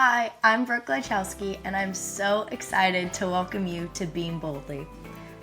Hi, I'm Brooke Gleichowski, and I'm so excited to welcome you to Beam Boldly.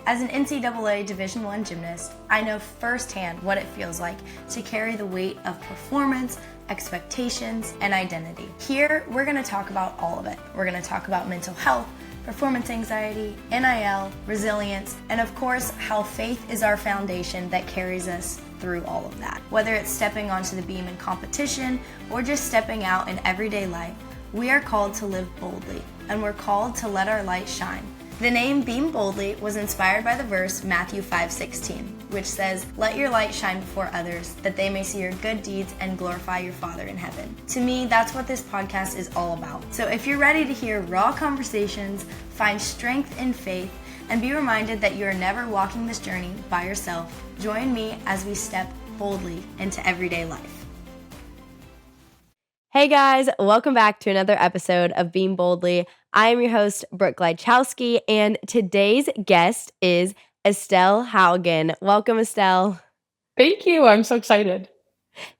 As an NCAA Division I gymnast, I know firsthand what it feels like to carry the weight of performance, expectations, and identity. Here, we're going to talk about all of it. We're going to talk about mental health, performance anxiety, NIL, resilience, and of course, how faith is our foundation that carries us through all of that. Whether it's stepping onto the beam in competition or just stepping out in everyday life, we are called to live boldly, and we're called to let our light shine. The name Beam Boldly was inspired by the verse Matthew 5:16, which says, "Let your light shine before others, that they may see your good deeds and glorify your Father in heaven." To me, that's what this podcast is all about. So if you're ready to hear raw conversations, find strength in faith, and be reminded that you're never walking this journey by yourself, join me as we step boldly into everyday life. Hey guys, welcome back to another episode of Beam Boldly. I am your host, Brooke Gleichowski, and today's guest is Estelle Haugen. Welcome, Estelle. Thank you. I'm so excited.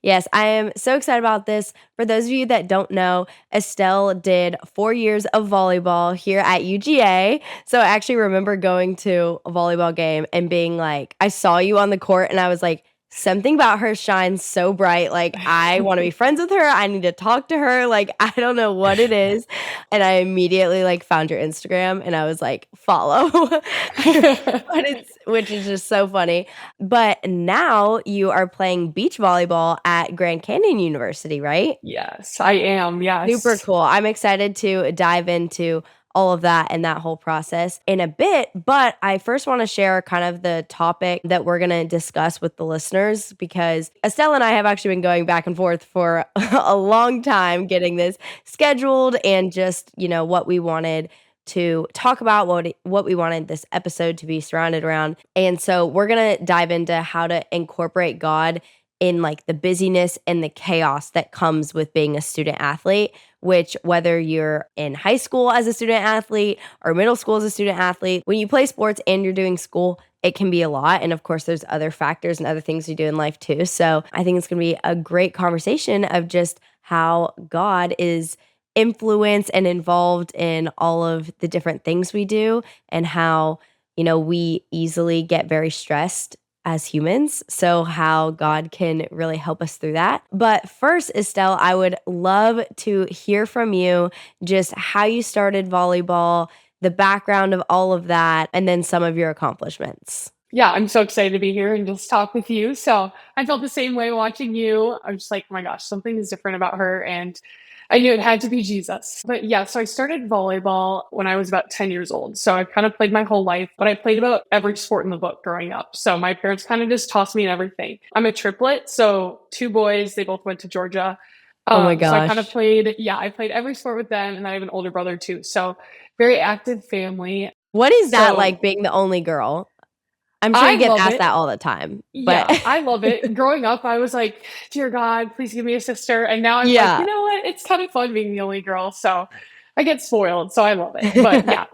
Yes, I am so excited about this. For those of you that don't know, Estelle did 4 years of volleyball here at UGA. So I actually remember going to a volleyball game and being like, I saw you on the court and I was like, something about her shines so bright. Like, I want to be friends with her. I need to talk to her. Like, I don't know what it is. And I immediately found your Instagram and I was like, follow. Which is just so funny. But now you are playing beach volleyball at Grand Canyon University, right? Yes, I am. Yes. Super cool. I'm excited to dive into all of that and that whole process in a bit. But I first want to share kind of the topic that we're going to discuss with the listeners, because Estelle and I have actually been going back and forth for a long time getting this scheduled and just, what we wanted to talk about, what we wanted this episode to be surrounded around. And so we're going to dive into how to incorporate God in the busyness and the chaos that comes with being a student athlete, which whether you're in high school as a student athlete or middle school as a student athlete, when you play sports and you're doing school, it can be a lot. And of course, there's other factors and other things you do in life too. So I think it's going to be a great conversation of just how God is influenced and involved in all of the different things we do, and how, we easily get very stressed as humans. So how God can really help us through that. But first, Estelle, I would love to hear from you just how you started volleyball, the background of all of that, and then some of your accomplishments. Yeah, I'm so excited to be here and just talk with you. So I felt the same way watching you. I was just like, oh my gosh, something is different about her. And I knew it had to be Jesus. But yeah, so I started volleyball when I was about 10 years old. So I kind of played my whole life, but I played about every sport in the book growing up. So my parents kind of just tossed me in everything. I'm a triplet. So 2 boys, they both went to Georgia. Oh my gosh. So I kind of played every sport with them. And then I have an older brother too. So very active family. What is that like, being the only girl? I'm sure you get asked that all the time. But yeah, I love it. Growing up, I was like, dear God, please give me a sister. And now I'm like, you know what? It's kind of fun being the only girl. So I get spoiled. So I love it. But yeah,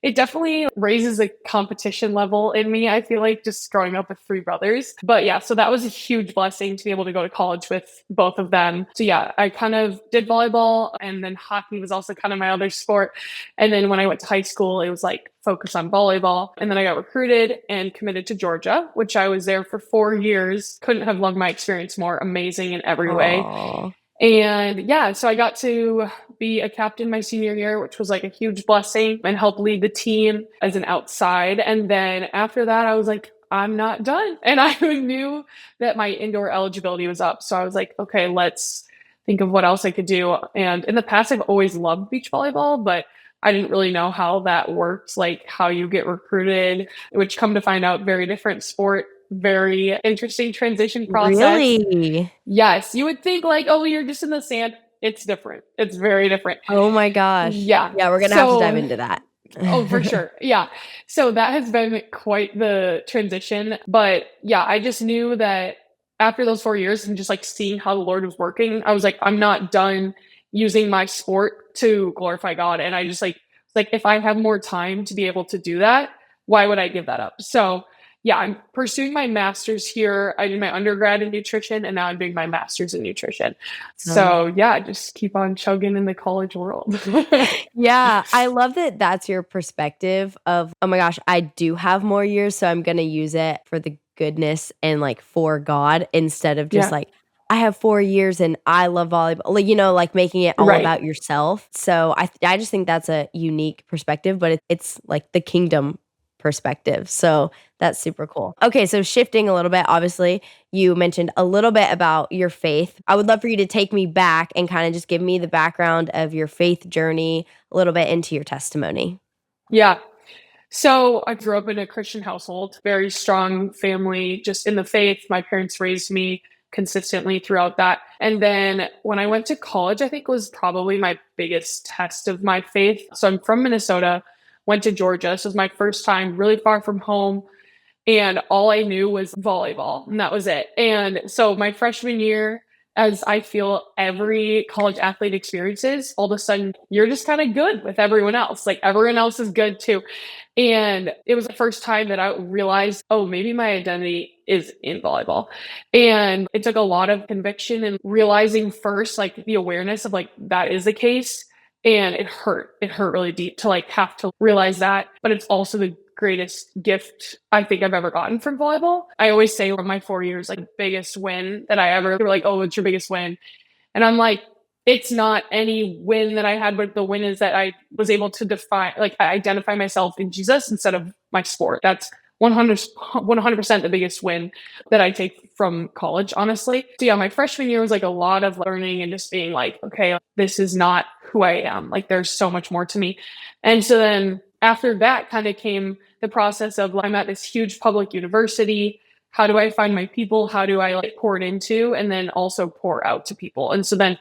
it definitely raises a competition level in me. I feel like just growing up with 3 brothers. But yeah, so that was a huge blessing to be able to go to college with both of them. So yeah, I kind of did volleyball, and then hockey was also kind of my other sport. And then when I went to high school, it was focused on volleyball. And then I got recruited and committed to Georgia, which I was there for 4 years. Couldn't have loved my experience more. Amazing in every way. And yeah, so I got to be a captain my senior year, which was a huge blessing, and help lead the team as an outside. And then after that, I was like, I'm not done. And I knew that my indoor eligibility was up. So I was like, okay, let's think of what else I could do. And in the past, I've always loved beach volleyball, but I didn't really know how that worked, how you get recruited, which come to find out, very different sport. Very interesting transition process. Really? Yes. You would think oh, you're just in the sand. It's different. It's very different. Oh my gosh. Yeah. Yeah, we're going to have to dive into that. Oh, for sure. Yeah. So that has been quite the transition. But yeah, I just knew that after those 4 years and just seeing how the Lord was working, I was like, I'm not done using my sport to glorify God. And I just if I have more time to be able to do that, why would I give that up? So yeah, I'm pursuing my master's here. I did my undergrad in nutrition and now I'm doing my master's in nutrition. Um, So yeah, just keep on chugging in the college world. yeah, I love that that's your perspective of, oh my gosh, I do have more years, so I'm gonna use it for the goodness and like for God instead of just Yeah, like, I have 4 years and I love volleyball. Like, like making it all right. about yourself. So I just think that's a unique perspective, but it's like the kingdom perspective. So that's super cool. Okay, so shifting a little bit, obviously, you mentioned a little bit about your faith. I would love for you to take me back and kind of just give me the background of your faith journey a little bit into your testimony. Yeah. So I grew up in a Christian household, very strong family, just in the faith. My parents raised me consistently throughout that. And then when I went to college, I think was probably my biggest test of my faith. So I'm from Minnesota, went to Georgia. So it was my first time really far from home. And all I knew was volleyball, and that was it. And so my freshman year, as I feel every college athlete experiences, all of a sudden you're just kind of good with everyone else. Like everyone else is good too. And it was the first time that I realized, oh, maybe my identity is in volleyball. And it took a lot of conviction and realizing first, like the awareness of like that is the case. And it hurt. It hurt really deep to like have to realize that. But it's also the greatest gift I think I've ever gotten from volleyball. I always say over my 4 years, like biggest win that I ever, they were like, oh, what's your biggest win? And I'm like, it's not any win that I had, but the win is that I was able to define, like, I identify myself in Jesus instead of my sport. That's 100% the biggest win that I take from college, honestly. So, yeah, my freshman year was like a lot of learning and just being like, okay, this is not who I am. Like, there's so much more to me. And so then after that kind of came the process of I'm at this huge public university. How do I find my people? How do I like pour it into and then also pour out to people? And so then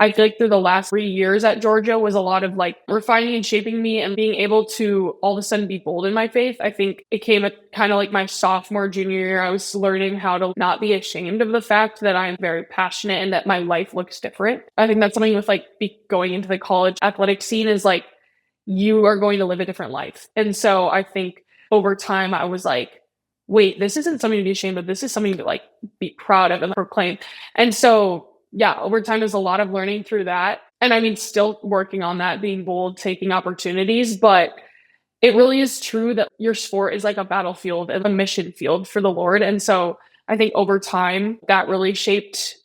I feel like through the last 3 years at Georgia was a lot of like refining and shaping me and being able to all of a sudden be bold in my faith. I think it came at kind of like my sophomore, junior year. I was learning how to not be ashamed of the fact that I'm very passionate and that my life looks different. I think that's something with like going into the college athletic scene is like you are going to live a different life. And so I think over time I was like, wait, this isn't something to be ashamed of. This is something to like be proud of and proclaim. And so, yeah, over time, there's a lot of learning through that. And I mean, still working on that, being bold, taking opportunities. But it really is true that your sport is like a battlefield and a mission field for the Lord. And so I think over time, that really shaped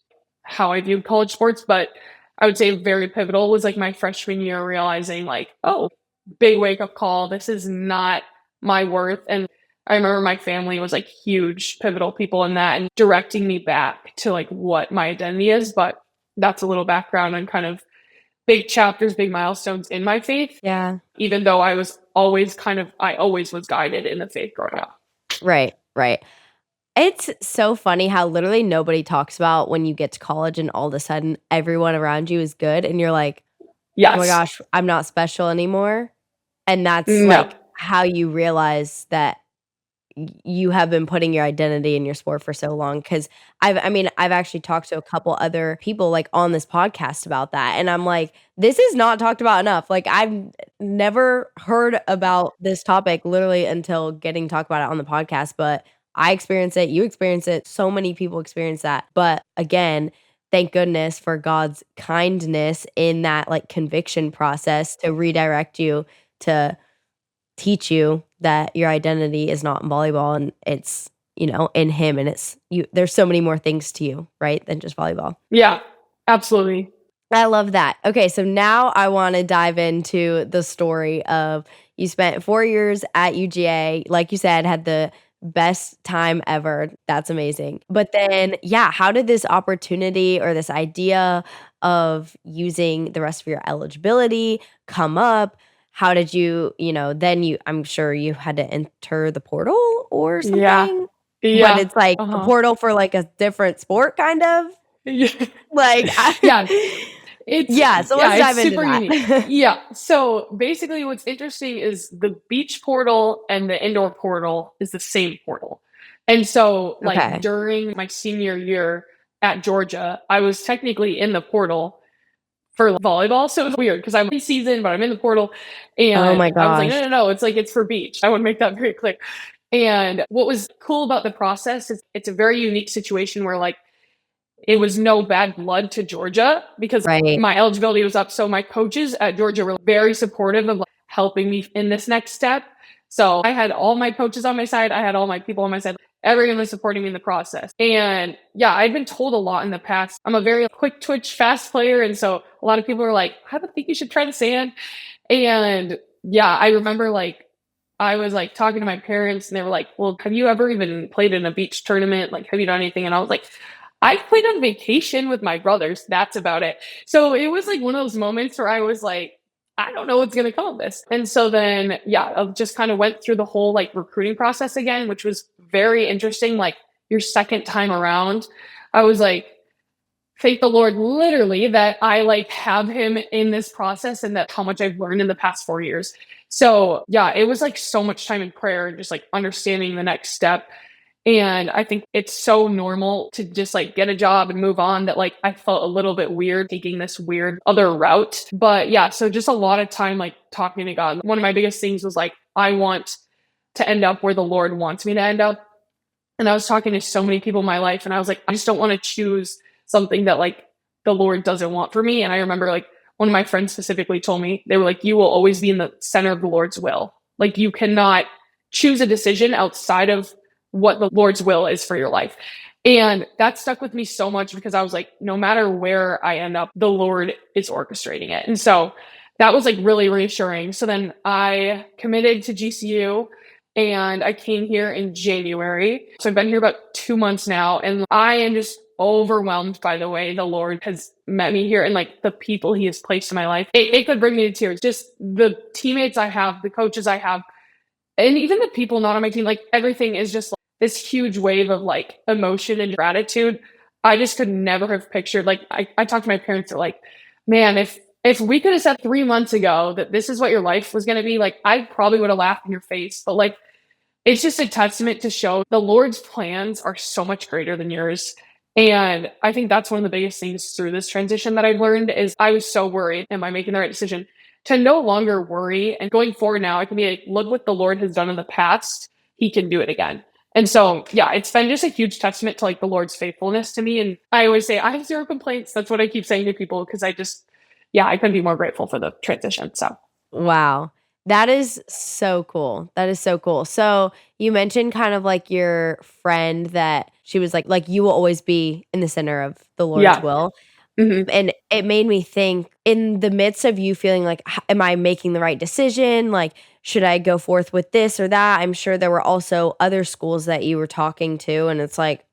how I viewed college sports. But I would say very pivotal was like my freshman year realizing, like, oh, big wake up call. This is not my worth. And I remember my family was like huge pivotal people in that and directing me back to like what my identity is. But that's a little background on kind of big chapters, big milestones in my faith, Yeah. even though I always was guided in the faith growing up. Right, right. It's so funny how literally nobody talks about when you get to college and all of a sudden everyone around you is good and you're like, oh my Yes. gosh, I'm not special anymore. And that's No. like how you realize that you have been putting your identity in your sport for so long. Cause I've actually talked to a couple other people like on this podcast about that. And I'm like, this is not talked about enough. Like I've never heard about this topic literally until getting talked about it on the podcast. But I experience it, you experience it, so many people experience that. But again, thank goodness for God's kindness in that like conviction process to redirect you to teach you that your identity is not in volleyball and it's, in him and it's you. There's so many more things to you, right? Than just volleyball. Yeah, absolutely. I love that. Okay, so now I want to dive into the story of you spent 4 years at UGA, like you said, had the best time ever. That's amazing. But then, yeah, how did this opportunity or this idea of using the rest of your eligibility come up? How did I'm sure you had to enter the portal or Yeah. something, but Yeah. it's like a Uh-huh. portal for like a different sport, kind of. Yeah. Like, Yeah. It's yeah, so let's dive into super unique. that. Yeah. So basically what's interesting is the beach portal and the indoor portal is the same portal. And so like Okay. during my senior year at Georgia, I was technically in the portal for volleyball. So it was weird because I'm in season, but I'm in the portal. Oh my And I was like, gosh. no, it's like it's for beach. I want to make that very clear. And what was cool about the process is it's a very unique situation where like it was no bad blood to Georgia because Right. my eligibility was up. So my coaches at Georgia were very supportive of like, helping me in this next step. So I had all my coaches on my side. I had all my people on my side. Everyone was supporting me in the process. And yeah, I'd been told a lot in the past. I'm a very quick twitch, fast player. And so a lot of people are like, I don't think you should try the sand. And yeah, I remember like I was like talking to my parents and they were like, well, have you ever even played in a beach tournament? Like, have you done anything? And I was like, I played on vacation with my brothers. That's about it. So it was like one of those moments where I was like, I don't know what's going to come of this. And so then, yeah, I just kind of went through the whole like recruiting process again, which was very interesting. Like your second time around, I was like, thank the Lord literally that I like have him in this process and that how much I've learned in the past 4 years. So yeah, it was like so much time in prayer and just like understanding the next step. And I think it's so normal to just like get a job and move on that like I felt a little bit weird taking this weird other route. But yeah, so just a lot of time like talking to God. One of my biggest things was like, I want to end up where the Lord wants me to end up. And I was talking to so many people in my life and I was like, I just don't want to choose something that like the Lord doesn't want for me. And I remember like one of my friends specifically told me, they were like, you will always be in the center of the Lord's will. Like you cannot choose a decision outside of what the Lord's will is for your life. And that stuck with me so much because I was like, no matter where I end up, the Lord is orchestrating it. And so that was like really reassuring. So then I committed to GCU and I came here in January. So I've been here about 2 months now, and I am just overwhelmed by the way the Lord has met me here and like the people he has placed in my life. It could bring me to tears. Just the teammates I have, the coaches I have, and even the people not on my team, like everything is just like this huge wave of like emotion and gratitude. I just could never have pictured, like, I talked to my parents, they're like, man, if we could have said 3 months ago that this is what your life was going to be, like, I probably would have laughed in your face. But like, it's just a testament to show the Lord's plans are so much greater than yours. And I think that's one of the biggest things through this transition that I've learned is I was so worried, am I making the right decision? To no longer worry and going forward now, I can be like, look what the Lord has done in the past. He can do it again. And so, yeah, it's been just a huge testament to like the Lord's faithfulness to me. And I always say, I have zero complaints. That's what I keep saying to people because I couldn't be more grateful for the transition. So, Wow. That is so cool. That is so cool. So you mentioned kind of like your friend that she was like you will always be in the center of the Lord's yeah. will. hmm And it made me think in the midst of you feeling like, am I making the right decision? Like, should I go forth with this or that? I'm sure there were also other schools that you were talking to, and it's like,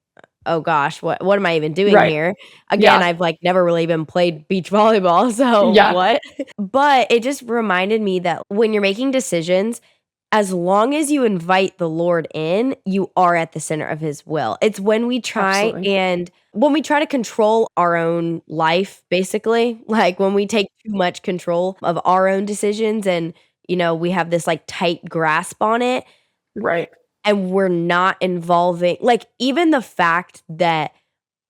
oh gosh, what am I even doing Right. here? Again, Yeah. I've like never really even played beach volleyball, so Yeah. what? But it just reminded me that when you're making decisions, as long as you invite the Lord in, you are at the center of his will. It's Absolutely. when we try to control our own life, basically, like when we take too much control of our own decisions and, we have this like tight grasp on it Right. and we're not involving, like, even the fact that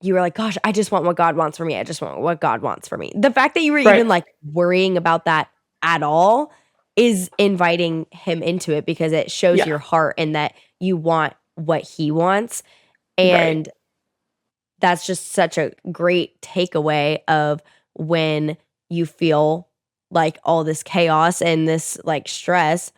you were like, gosh, I just want what God wants for me. I just want what God wants for me. The fact that you were Right. even like worrying about that at all is inviting him into it because it shows Yeah. your heart and that you want what he wants. Right. And that's just such a great takeaway of when you feel like all this chaos and this like stress,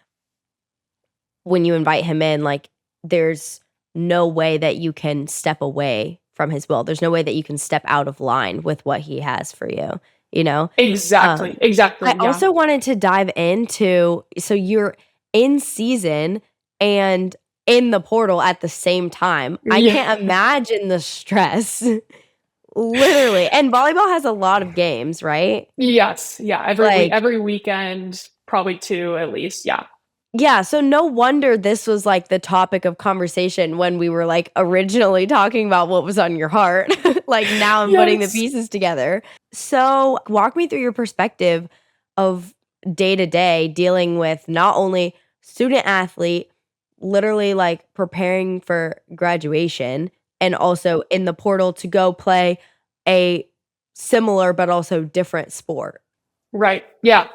when you invite him in, like there's no way that you can step away from his will. There's no way that you can step out of line with what he has for you, you know? Exactly. Um, I Exactly. Yeah. also wanted to dive into, so you're in season and in the portal at the same time. I Yeah. can't imagine the stress. Literally. And volleyball has a lot of games, right? Yes. Yeah. Like, Every weekend, probably two at least. Yeah. yeah, so no wonder this was like the topic of conversation when we were like originally talking about what was on your heart. Like now I'm putting the Yes. pieces together. So, walk me through your perspective of day to day dealing with not only student athlete, literally like preparing for graduation, and also in the portal to go play a similar but also different sport. Right. Yeah.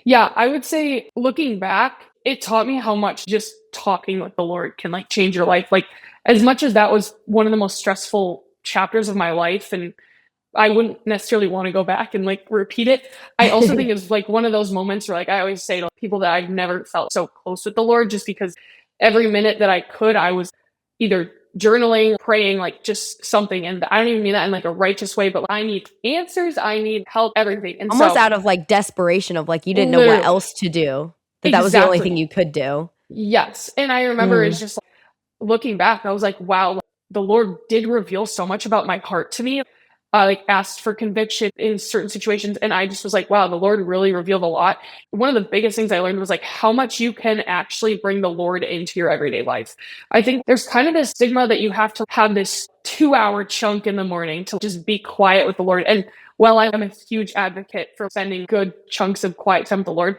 Yeah. I would say looking back, it taught me how much just talking with the Lord can like change your life. Like as much as that was one of the most stressful chapters of my life, and I wouldn't necessarily want to go back and like repeat it. I also think it's like one of those moments where like I always say to people that I've never felt so close with the Lord, just because every minute that I could, I was either journaling, praying, like just something. And I don't even mean that in like a righteous way, but I need answers, I need help, everything. And Almost so out of like desperation of like you didn't know what literally, else to do. That was the only exactly. thing you could do. Yes. And I remember it's just like, looking back, I was like, wow, the Lord did reveal so much about my heart to me. I like asked for conviction in certain situations, and I just was like, wow, the Lord really revealed a lot. One of the biggest things I learned was like how much you can actually bring the Lord into your everyday life. I think there's kind of this stigma that you have to have this 2 hour chunk in the morning to just be quiet with the Lord. And while I'm a huge advocate for spending good chunks of quiet time with the Lord,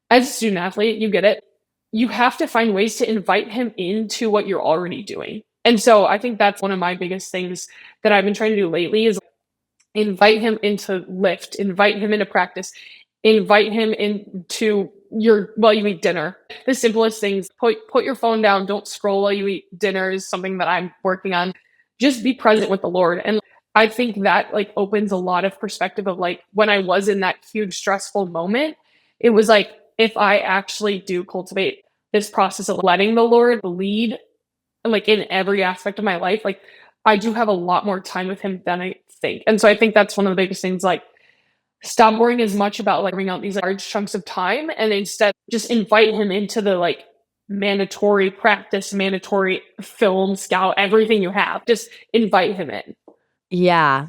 as a student athlete, you get it. You have to find ways to invite him into what you're already doing. And so I think that's one of my biggest things that I've been trying to do lately is invite him into lift, invite him into practice, invite him into your while you eat dinner. The simplest things, put your phone down, don't scroll while you eat dinner is something that I'm working on. Just be present with the Lord. And I think that like opens a lot of perspective of like when I was in that huge stressful moment, it was like if I actually do cultivate this process of letting the Lord lead like in every aspect of my life, like I do have a lot more time with him than I think. And so I think that's one of the biggest things, like stop worrying as much about like bringing out these large chunks of time and instead just invite him into the like mandatory practice, mandatory film scout, everything you have. Just invite him in. Yeah.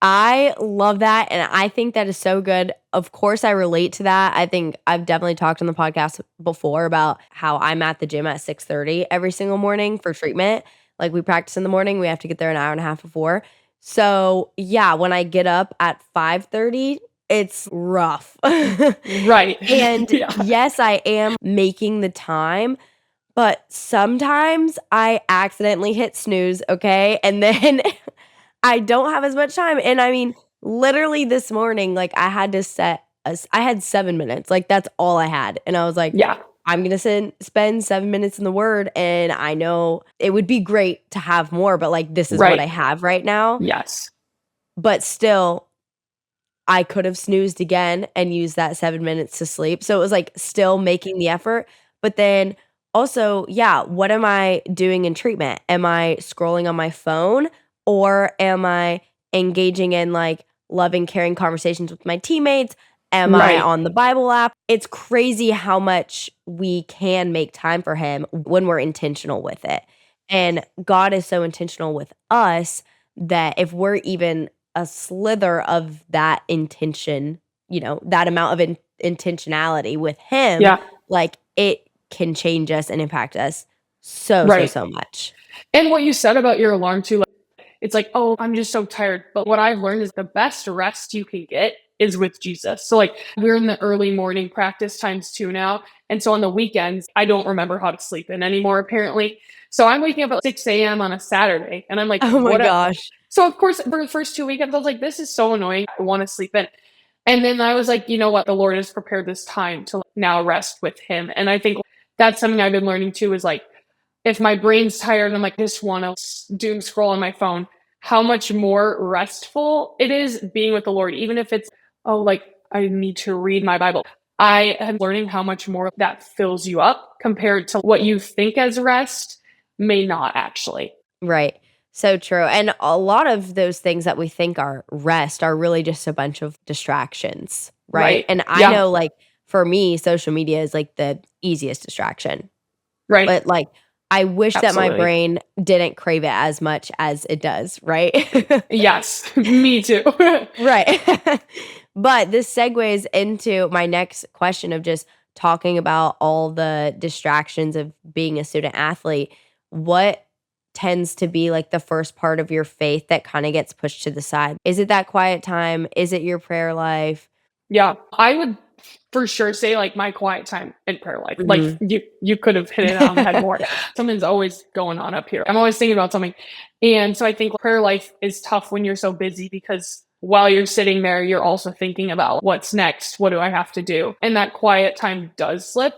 I love that, and I think that is so good. Of course, I relate to that. I think I've definitely talked on the podcast before about how I'm at the gym at 6:30 every single morning for treatment. Like, we practice in the morning, we have to get there an hour and a half before. So, yeah, when I get up at 5:30, it's rough. Right. And Yeah. yes, I am making the time, but sometimes I accidentally hit snooze, okay? And then I don't have as much time, and I mean, literally this morning, like, I had 7 minutes, like, that's all I had, and I was like, Yeah. "I'm gonna spend 7 minutes in the Word," and I know it would be great to have more, but, like, this is what Right. I have right now, Yes. but still, I could have snoozed again and used that 7 minutes to sleep, so it was, like, still making the effort, but then also, yeah, what am I doing in treatment? Am I scrolling on my phone, or am I engaging in, like, loving, caring conversations with my teammates? Am I Right. on the Bible app? It's crazy how much we can make time for him when we're intentional with it, and God is so intentional with us that if we're even a slither of that intention, that amount of intentionality with him, Yeah. like, it can change us and impact us so, so, Right. so much. And what you said about your alarm too, like, it's like, oh, I'm just so tired. But what I've learned is the best rest you can get is with Jesus. So like we're in the early morning practice times two now. And so on the weekends, I don't remember how to sleep in anymore, apparently. So I'm waking up at 6 a.m. on a Saturday and I'm like, Oh my what up? gosh. So of course, for the first 2 weekends, I was like, this is so annoying. I want to sleep in. And then I was like, you know what? The Lord has prepared this time to now rest with him. And I think that's something I've been learning too is like, if my brain's tired, I'm like, just want to doom scroll on my phone, how much more restful it is being with the Lord, even if it's, oh, like I need to read my Bible. I am learning how much more that fills you up compared to what you think as rest may not actually. Right. So true. And a lot of those things that we think are rest are really just a bunch of distractions, right? Right. And I Yeah. know, like, for me, social media is like the easiest distraction. Right. But, like, I wish that my Absolutely. brain didn't crave it as much as it does, right? Yes. Me too. Right. But this segues into my next question of just talking about all the distractions of being a student athlete. What tends to be like the first part of your faith that kind of gets pushed to the side? Is it that quiet time? Is it your prayer life? Yeah, I would for sure say like my quiet time and prayer life. Like Mhm. you could have hit it on the head more. Something's always going on up here. I'm always thinking about something. And so I think prayer life is tough when you're so busy because while you're sitting there, you're also thinking about what's next? What do I have to do? And that quiet time does slip.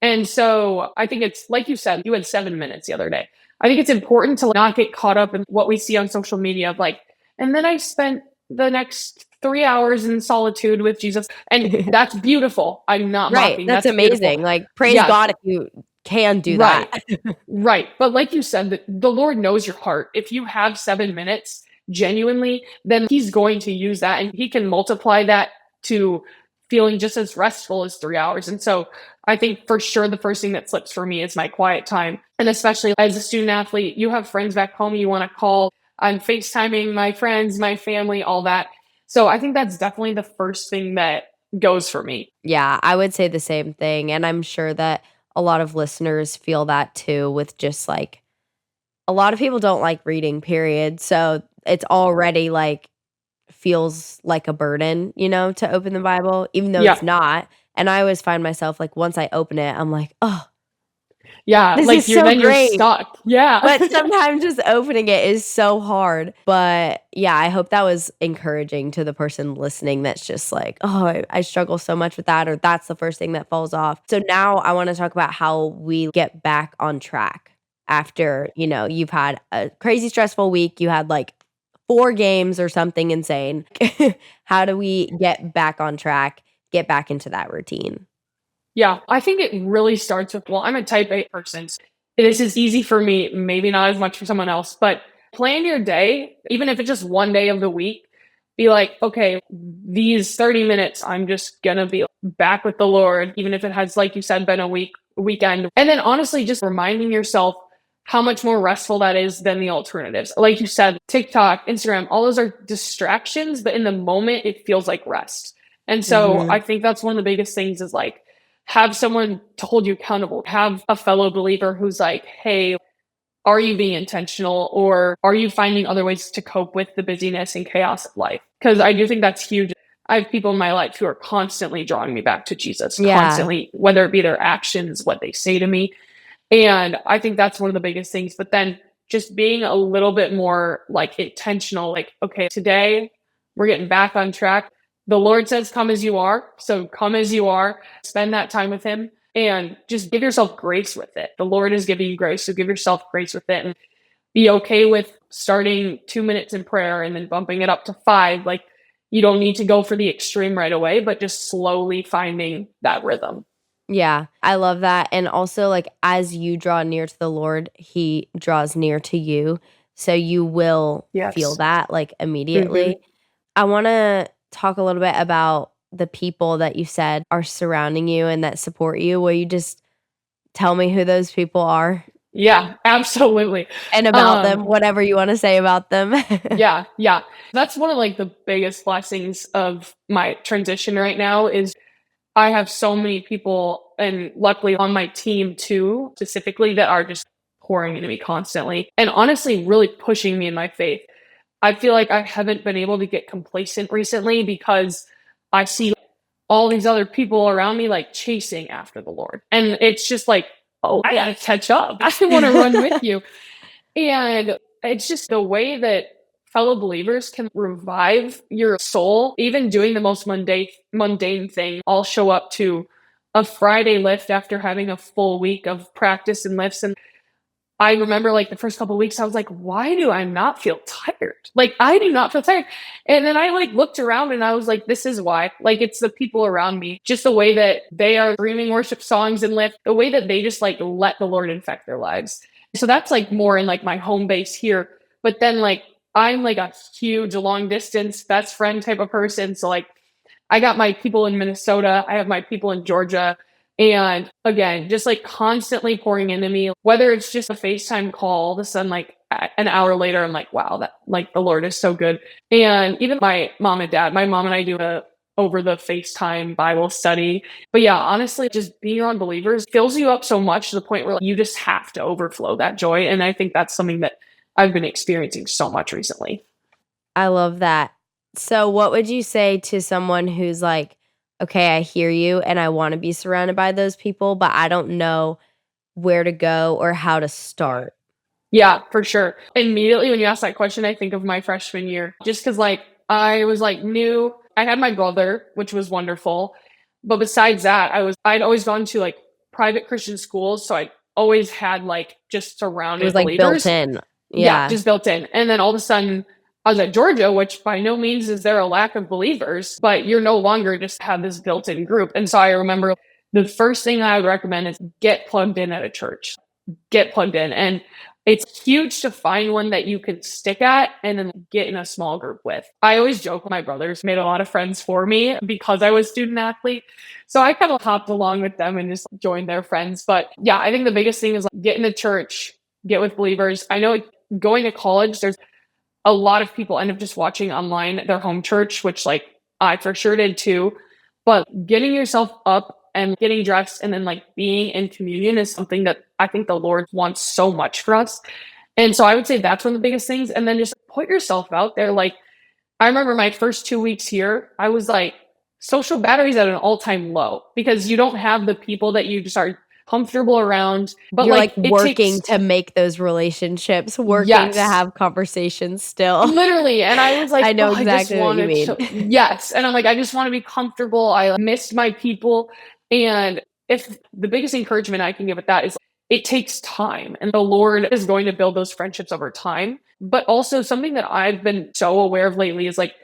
And so I think it's like you said, you had 7 minutes the other day. I think it's important to not get caught up in what we see on social media of like, and then I spent the next 3 hours in solitude with Jesus. And that's beautiful. I'm not Right. mocking. That's Beautiful. amazing. Like, praise Yes. God if you can do Right. that. Right. But like you said, the Lord knows your heart. If you have 7 minutes genuinely, then he's going to use that and he can multiply that to feeling just as restful as 3 hours. And so I think for sure the first thing that slips for me is my quiet time. And especially as a student athlete, you have friends back home you want to call. I'm FaceTiming my friends, my family, all that. So I think that's definitely the first thing that goes for me. Yeah, I would say the same thing. And I'm sure that a lot of listeners feel that too, with just like a lot of people don't like reading, period. So it's already like feels like a burden, to open the Bible, even though Yeah. it's not. And I always find myself like once I open it, I'm like, oh, Yeah. this Like is so you're great. stuck. Yeah. But sometimes just opening it is so hard. But yeah, I hope that was encouraging to the person listening that's just like, oh, I struggle so much with that, or that's the first thing that falls off. So now I want to talk about how we get back on track after, you've had a crazy stressful week. You had like 4 games or something insane. How do we get back on track, get back into that routine? Yeah, I think it really starts with, well, I'm a type A person. This is easy for me, maybe not as much for someone else, but plan your day, even if it's just one day of the week. Be like, okay, these 30 minutes, I'm just gonna be back with the Lord, even if it has, like you said, been a weekend. And then honestly, just reminding yourself how much more restful that is than the alternatives. Like you said, TikTok, Instagram, all those are distractions, but in the moment, it feels like rest. And so I think that's one of the biggest things is like, have someone to hold you accountable, have a fellow believer who's like, hey, are you being intentional or are you finding other ways to cope with the busyness and chaos of life? Because I do think that's huge. I have people in my life who are constantly drawing me back to Jesus, Yeah. constantly, whether it be their actions, what they say to me. And I think that's one of the biggest things. But then just being a little bit more like intentional, like, okay, today we're getting back on track. The Lord says, come as you are. So come as you are, spend that time with him and just give yourself grace with it. The Lord is giving you grace. So give yourself grace with it and be okay with starting 2 minutes in prayer and then bumping it up to 5. Like you don't need to go for the extreme right away, but just slowly finding that rhythm. Yeah, I love that. And also, like, as you draw near to the Lord, he draws near to you. So you will feel Yes. that like immediately. I want to talk a little bit about the people that you said are surrounding you and that support you. Will you just tell me who those people are Yeah, absolutely. and about them, whatever you want to say about them? Yeah. That's one of like the biggest blessings of my transition right now is I have so many people and luckily on my team too, specifically that are just pouring into me constantly and honestly really pushing me in my faith. I feel like I haven't been able to get complacent recently because I see all these other people around me like chasing after the Lord. And it's just like, oh, I gotta catch up. I want to run with you. And it's just the way that fellow believers can revive your soul, even doing the most mundane thing. I'll show up to a Friday lift after having a full week of practice and lifts. And I remember like the first couple of weeks, I was like, why do I not feel tired? Like, I do not feel tired. And then I like looked around and I was like, this is why. Like, it's the people around me, just the way that they are screaming worship songs and lift, the way that they just like let the Lord infect their lives. So that's like more in like my home base here. But then like, I'm like a huge long distance best friend type of person. So like, I got my people in Minnesota. I have my people in Georgia. And again, just like constantly pouring into me, whether it's just a FaceTime call, all of a sudden, like an hour later, I'm like, wow, that like the Lord is so good. And even my mom and dad, my mom and I do a over the FaceTime Bible study. But yeah, honestly, just being around believers fills you up so much to the point where like, you just have to overflow that joy. And I think that's something that I've been experiencing so much recently. I love that. So, what would you say to someone who's like, okay, I hear you and I want to be surrounded by those people, but I don't know where to go or how to start? Yeah, for sure. Immediately when you ask that question, I think of my freshman year, just because like I was like new. I had my brother, which was wonderful. But besides that, I'd always gone to like private Christian schools, so I always had like just It surrounded was like built believers. in. Yeah, Yeah. just built in. And then all of a sudden, I was at Georgia, which by no means is there a lack of believers, but you're no longer just have this built-in group. And so I remember the first thing I would recommend is get plugged in at a church. Get plugged in. And it's huge to find one that you can stick at and then get in a small group with. I always joke my brothers made a lot of friends for me because I was student athlete. So I kind of hopped along with them and just joined their friends. But yeah, I think the biggest thing is like, get in the church, get with believers. I know going to college, there's a lot of people end up just watching online their home church, which like I for sure did too. But getting yourself up and getting dressed and then like being in communion is something that I think the Lord wants so much for us. And so I would say that's one of the biggest things. And then just put yourself out there. Like I remember my first 2 weeks here, I was like, social batteries at an all-time low because you don't have the people that you just are comfortable around. But You're like like it working takes to make those relationships, working to yes. have conversations still. Literally. And I was like, I know I just exactly what you wanted mean. to, yes. And I'm like, I just want to be comfortable. I missed my people. And if the biggest encouragement I can give with that is it takes time and the Lord is going to build those friendships over time. But also something that I've been so aware of lately is like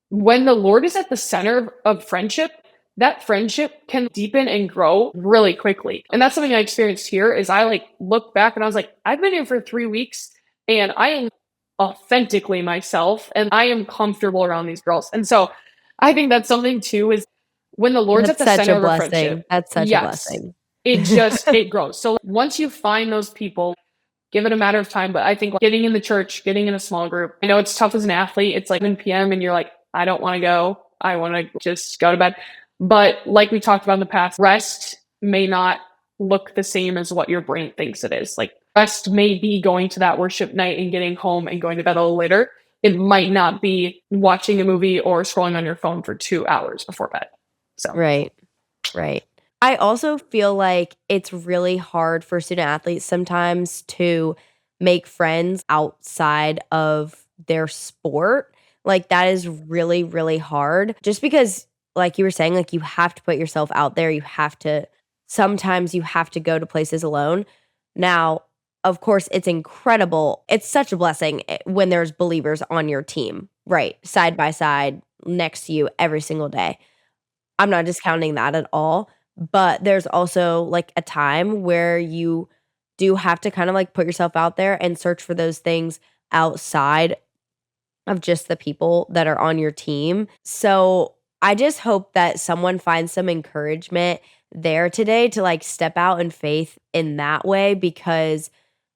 when the Lord is at the center of friendship, that friendship can deepen and grow really quickly. And that's something I experienced here is I like look back and I was like, I've been here for 3 weeks and I am authentically myself and I am comfortable around these girls. And so I think that's something too is when the Lord's at That's the such center a of a friendship, blessing. That's such a yes, blessing. it grows. So once you find those people, give it a matter of time. But I think like, getting in the church, getting in a small group, I know it's tough as an athlete. It's like 7 p.m. and you're like, I don't want to go. I want to just go to bed. But like we talked about in the past, rest may not look the same as what your brain thinks it is. Like rest may be going to that worship night and getting home and going to bed a little later. It might not be watching a movie or scrolling on your phone for 2 hours before bed. So Right. Right. I also feel like it's really hard for student athletes sometimes to make friends outside of their sport. Like that is really, really hard. Just because, like you were saying, like you have to put yourself out there. Sometimes you have to go to places alone. Now, of course, it's incredible. It's such a blessing when there's believers on your team, right? Side by side next to you every single day. I'm not discounting that at all, but there's also, like, a time where you do have to kinda, like, put yourself out there and search for those things outside of just the people that are on your team. So, I just hope that someone finds some encouragement there today to, like, step out in faith in that way because,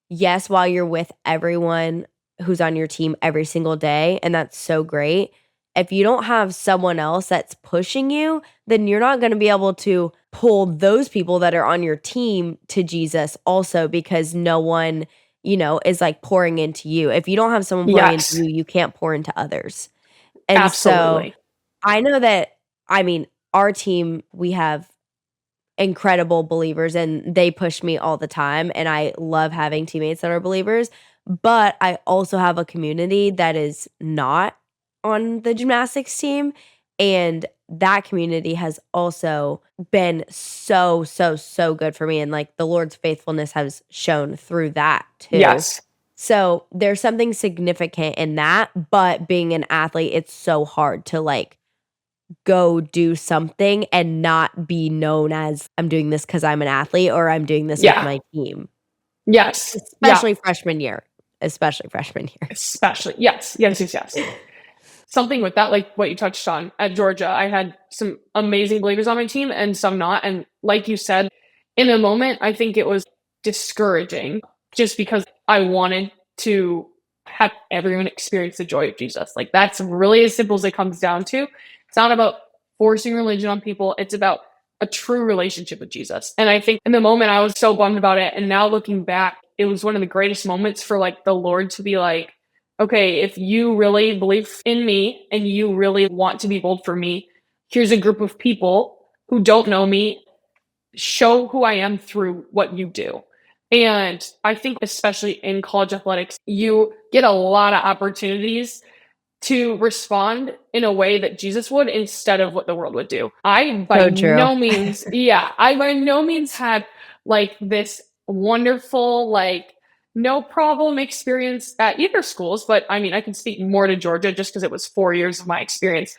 yes, while you're with everyone who's on your team every single day, and that's so great, if you don't have someone else that's pushing you, then you're not gonna be able to pull those people that are on your team to Jesus also because no one, is, like, pouring into you. If you don't have someone pouring into yes, you, you can't pour into others. And so, absolutely. I know that I mean, our team, we have incredible believers and they push me all the time and I love having teammates that are believers, but I also have a community that is not on the gymnastics team and that community has also been so good for me and like the Lord's faithfulness has shown through that too. Yes. So there's something significant in that, but being an athlete it's so hard to like go do something and not be known as I'm doing this because I'm an athlete or I'm doing this with Yeah. my team, Yes. Yeah. especially freshman year. Especially freshman year. Especially. Yes. Something with that, like what you touched on at Georgia, I had some amazing believers on my team and some not. And like you said, in a moment, I think it was discouraging just because I wanted to have everyone experience the joy of Jesus. Like that's really as simple as it comes down to. It's not about forcing religion on people. It's about a true relationship with Jesus. And I think in the moment I was so bummed about it. And now looking back, it was one of the greatest moments for like the Lord to be like, okay, if you really believe in me and you really want to be bold for me, here's a group of people who don't know me. Show who I am through what you do. And I think, especially in college athletics, you get a lot of opportunities to respond in a way that Jesus would instead of what the world would do. I by So true. no means, yeah, I by no means had like this wonderful, like no problem experience at either schools, but I mean, I can speak more to Georgia just because it was 4 years of my experience.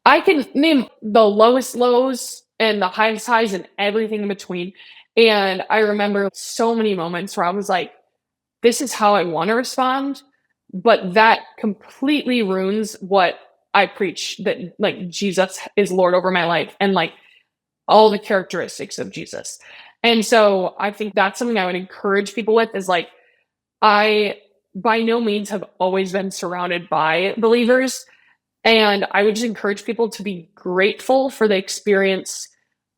I can name the lowest lows and the highest highs and everything in between. And I remember so many moments where I was like, this is how I want to respond, but that completely ruins what I preach, that like Jesus is Lord over my life and like all the characteristics of Jesus. And so I think that's something I would encourage people with is like, I by no means have always been surrounded by believers. And I would just encourage people to be grateful for the experience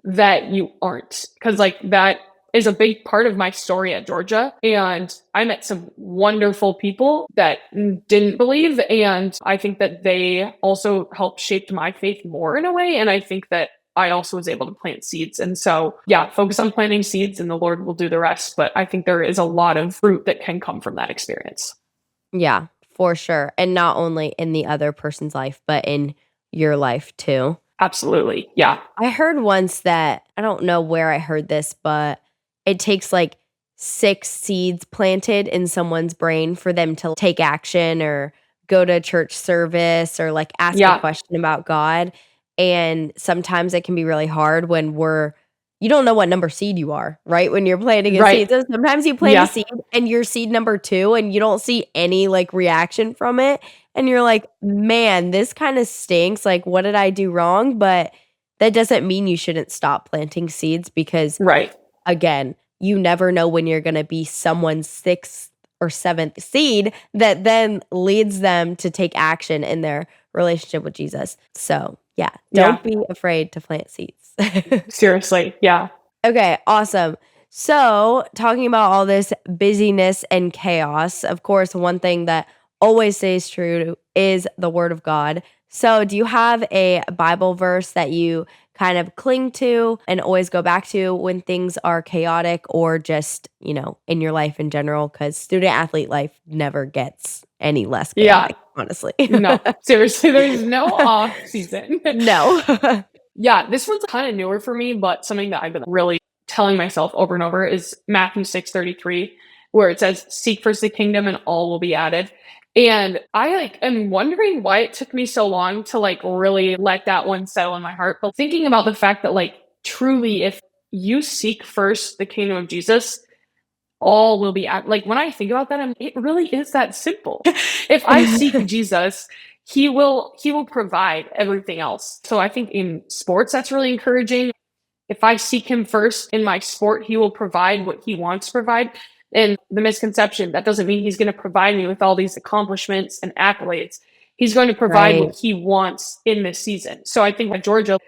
that you aren't. Because, like, that is a big part of my story at Georgia. And I met some wonderful people that didn't believe. And I think that they also helped shape my faith more in a way. And I think that I also was able to plant seeds. And so, yeah, focus on planting seeds and the Lord will do the rest. But I think there is a lot of fruit that can come from that experience. Yeah, for sure. And not only in the other person's life, but in your life too. Absolutely. Yeah. I heard once that, I don't know where I heard this, but it takes like 6 seeds planted in someone's brain for them to take action or go to church service or like ask a Yeah. question about God. And sometimes it can be really hard when you don't know what number seed you are, right? When you're planting a seed. Right. So sometimes you plant a Yeah. seed and you're seed number 2 and you don't see any like reaction from it. And you're like, man, this kind of stinks. Like, what did I do wrong? But that doesn't mean you shouldn't stop planting seeds because, Right. again, you never know when you're going to be someone's 6th or 7th seed that then leads them to take action in their relationship with Jesus. So, yeah, Yeah. don't be afraid to plant seeds. Seriously. Yeah. Okay, awesome. So, talking about all this busyness and chaos, of course, one thing that always stays true is the Word of God. So, do you have a Bible verse that you kind of cling to and always go back to when things are chaotic or just, in your life in general? Because student athlete life never gets any less Yeah. chaotic, honestly. No, seriously, there's no off season. No. Yeah, this one's kind of newer for me, but something that I've been really telling myself over and over is Matthew 6:33, where it says, "Seek first the kingdom and all will be added." And I like am wondering why it took me so long to like really let that one settle in my heart. But thinking about the fact that like truly if you seek first the kingdom of Jesus, all will be like when I think about that, it really is that simple. If I seek Jesus, he will provide everything else. So I think in sports that's really encouraging. If I seek him first in my sport, he will provide what he wants to provide. And the misconception, that doesn't mean he's going to provide me with all these accomplishments and accolades. He's going to provide Right. what he wants in this season. So I think at Georgia,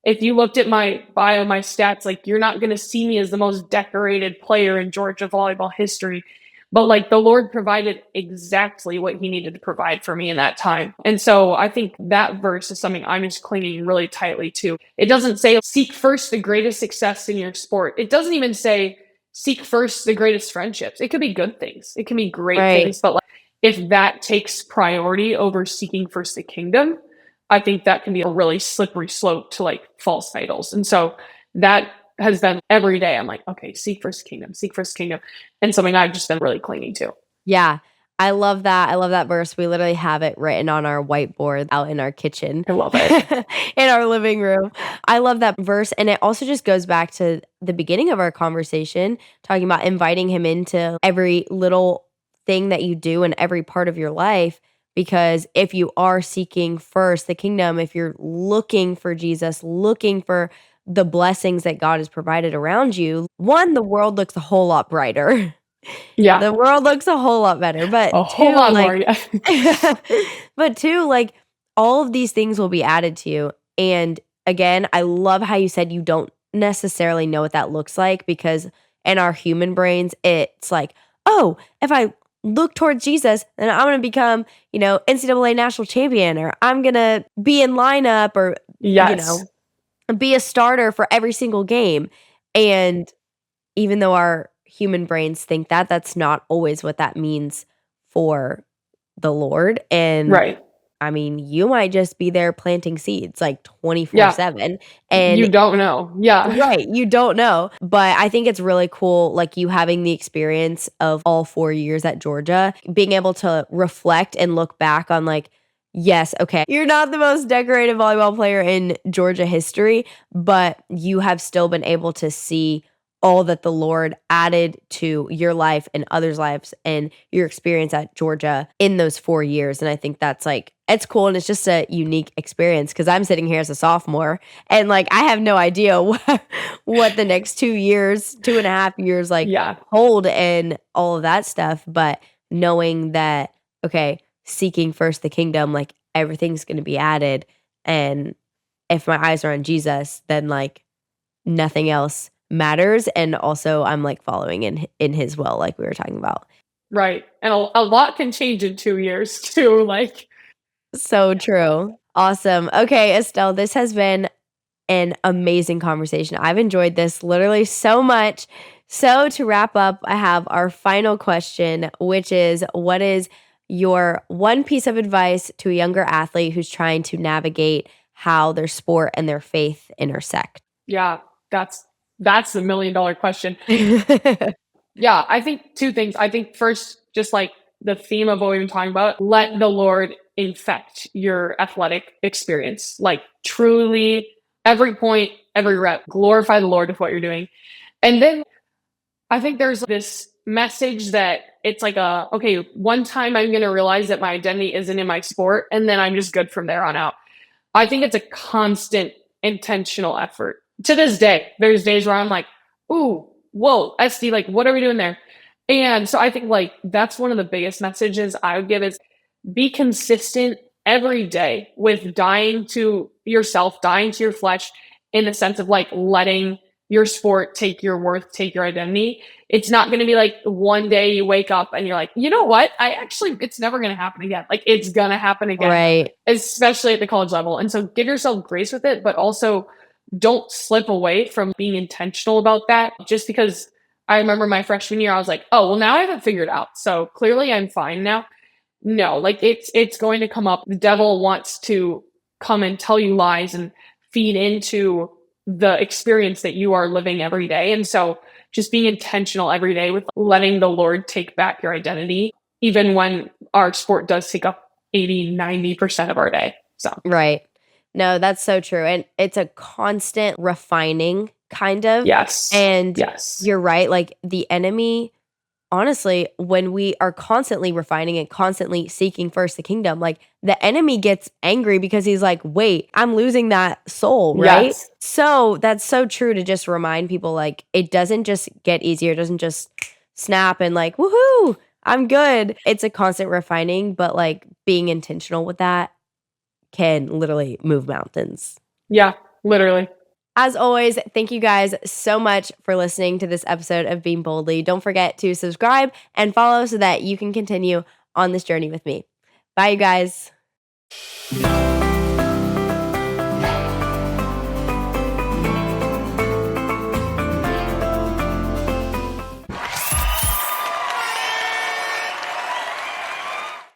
if you looked at my bio, my stats, like you're not going to see me as the most decorated player in Georgia volleyball history. But like the Lord provided exactly what he needed to provide for me in that time. And so I think that verse is something I'm just clinging really tightly to. It doesn't say seek first the greatest success in your sport. It doesn't even say seek first the greatest friendships. It could be good things. It can be great Right. things. But like, if that takes priority over seeking first the kingdom, I think that can be a really slippery slope to like false idols. And so that has been every day. I'm like, okay, seek first kingdom. And something I've just been really clinging to. Yeah. I love that. I love that verse. We literally have it written on our whiteboard out in our kitchen, I love it. in our living room. I love that verse. And it also just goes back to the beginning of our conversation, talking about inviting him into every little thing that you do in every part of your life. Because if you are seeking first the kingdom, if you're looking for Jesus, looking for the blessings that God has provided around you, one, the world looks a whole lot brighter. Yeah. The world looks a whole lot better, but A whole 2, lot like more. Yeah. but 2, like, all of these things will be added to you, and again, I love how you said you don't necessarily know what that looks like because in our human brains, it's like, "Oh, if I look towards Jesus, then I'm gonna become, NCAA national champion, or I'm gonna be in lineup or, you know, Yes. be a starter for every single game," and even though our human brains think that, that's not always what that means for the Lord, and Right. I mean, you might just be there planting seeds like 24/7. And you don't know. Yeah. right, you don't know. But I think it's really cool, like you having the experience of all 4 years at Georgia, being able to reflect and look back on like, yes, okay, you're not the most decorated volleyball player in Georgia history, but you have still been able to see all that the Lord added to your life and others' lives and your experience at Georgia in those 4 years. And I think that's like, it's cool. And it's just a unique experience because I'm sitting here as a sophomore and like I have no idea what the next 2 years, 2.5 years like Yeah. hold and all of that stuff. But knowing that, okay, seeking first the kingdom, like everything's going to be added. And if my eyes are on Jesus, then like nothing else matters. And also I'm like following in his will, like we were talking about. Right. And a lot can change in 2 years too. Like, So true. Awesome. Okay, Estelle, this has been an amazing conversation. I've enjoyed this literally so much. So to wrap up, I have our final question, which is what is your one piece of advice to a younger athlete who's trying to navigate how their sport and their faith intersect? yeah, that's the $1,000,000 question. Yeah, I think 2 things. I think first, just like the theme of what we've been talking about, let the Lord infect your athletic experience. Like truly, every point, every rep, glorify the Lord with what you're doing. And then I think there's this message that it's like okay, one time I'm going to realize that my identity isn't in my sport, and then I'm just good from there on out. I think it's a constant intentional effort. To this day, there's days where I'm like, ooh, whoa, SD, like, what are we doing there? And so I think like that's one of the biggest messages I would give is be consistent every day with dying to yourself, dying to your flesh in the sense of like letting your sport take your worth, take your identity. It's not going to be like one day you wake up and you're like, you know what? It's never going to happen again. Like it's going to happen again, Right. especially at the college level. And so give yourself grace with it, but also don't slip away from being intentional about that. Just because I remember my freshman year, I was like, oh, well, now I have it figured out. So clearly I'm fine now. No, like it's going to come up. The devil wants to come and tell you lies and feed into the experience that you are living every day. And so just being intentional every day with letting the Lord take back your identity, even when our sport does take up 80-90% of our day. So Right. No, that's so true. And it's a constant refining kind of. yes. And Yes. you're right. Like the enemy, honestly, when we are constantly refining and constantly seeking first the kingdom, like the enemy gets angry because he's like, wait, I'm losing that soul, right? Yes. So that's so true to just remind people like it doesn't just get easier. It doesn't just snap and like, woohoo, I'm good. It's a constant refining, but like being intentional with that can literally move mountains. Yeah, literally. As always, thank you guys so much for listening to this episode of Being Boldly. Don't forget to subscribe and follow so that you can continue on this journey with me. Bye, you guys.